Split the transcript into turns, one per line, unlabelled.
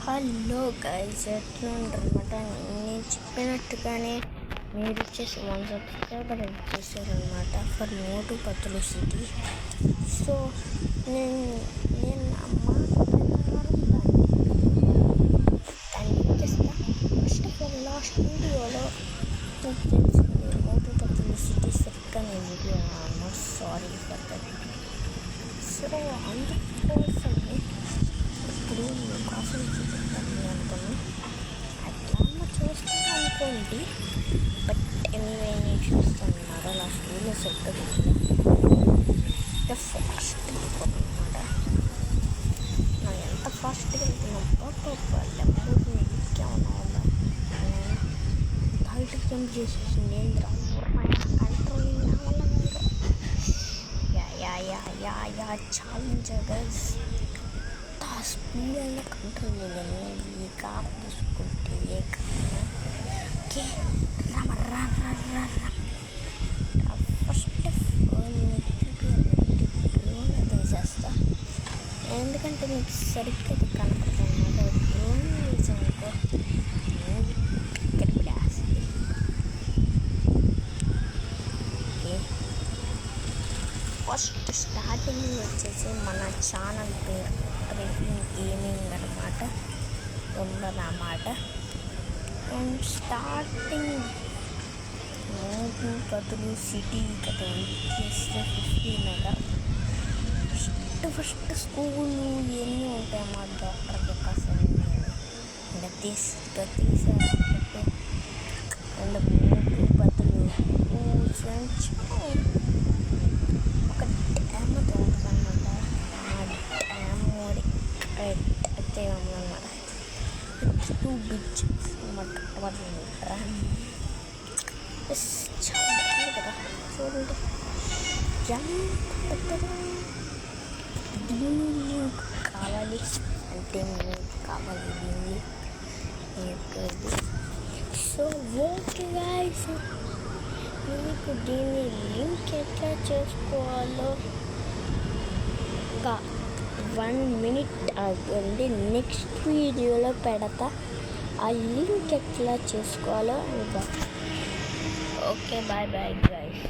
Hello guys, ఎట్లా ఉంటారనమాట. నేను చెప్పినట్టుగానే మీరు వచ్చేసి 1 సబ్స్క్రైబర్ చేశారనమాట ఫర్ మోటు పత్తులు సిటీ. సో నేను అమ్మ దాన్ని చేస్తా. ఫస్ట్ ఆఫ్ ఆల్ లాస్ట్ వీడియోలో నాకు తెలిసింది మోటు పత్తులు సిటీ సరిగ్గా నేను వీడియో అన్నా, సారీ ఫర్ దట్. సో అందుకోసమే ఇప్పుడు కాఫీ చూపిస్తాను అనుకున్నాను. అట్లా చూస్తాను అనుకోండి, బట్ ఎనీవే నేను చూస్తాను అన్నమాట. లాస్ట్ వీడియో సెట్ ఫాస్ట్ అనమాట. నాకు ఎంత ఫాస్ట్గా వెళ్తున్నాం లెమ్మూరిని ఎక్కేమన్నా బయటకు జంప్ చేసేసింది. ఏం కంట్రోలింగ్ ఛాలెంజర్ గైస్. స్పీడ్ అయినా కంట్రోల్ చేయగలను. ఈ కార్ తీసుకుంటే ఓకే ఫస్ట్ తీసేస్తా, ఎందుకంటే మీకు సరిగ్గా కనపడుతుంది. డ్రోన్ వేసానుకో ఫస్ట్ స్టార్టింగ్ వచ్చేసి మన ఛానల్ పేరు ట్రెండింగ్ గేమింగ్ అనమాట ఉండదన్నమాట. అండ్ స్టార్టింగ్ మోటు పత్తులు సిటీ కదా వచ్చేస్తే 15 ఫస్ట్ స్కూలు ఇవన్నీ ఉంటాయి మా డాక్టర్ చెప్పాల్సింది. గతీసారు అండ్ మోటు పత్తులు ఫ్రెండ్స్ ఒక డ్యామ్ ఉంటుంది అనమాట. ఆ డ్యామ్ అయితే అన్నమాట. ఇట్స్ టూ బిచ్ అనమాట. చాలా బాగుంది కదా చూడండి. దీని లింక్ కావాలి అంటే మీకు కావాలి దీన్ని. సో ఓకే గైస్, మీకు దీన్ని లింక్ ఎట్లా చేసుకోవాలో ఒక 1 minute ఆగండి, నెక్స్ట్ వీడియోలో పెడతా. ఆ లింక్ ఎట్లా చేసుకోవాలో ఓకే బాయ్ గైస్.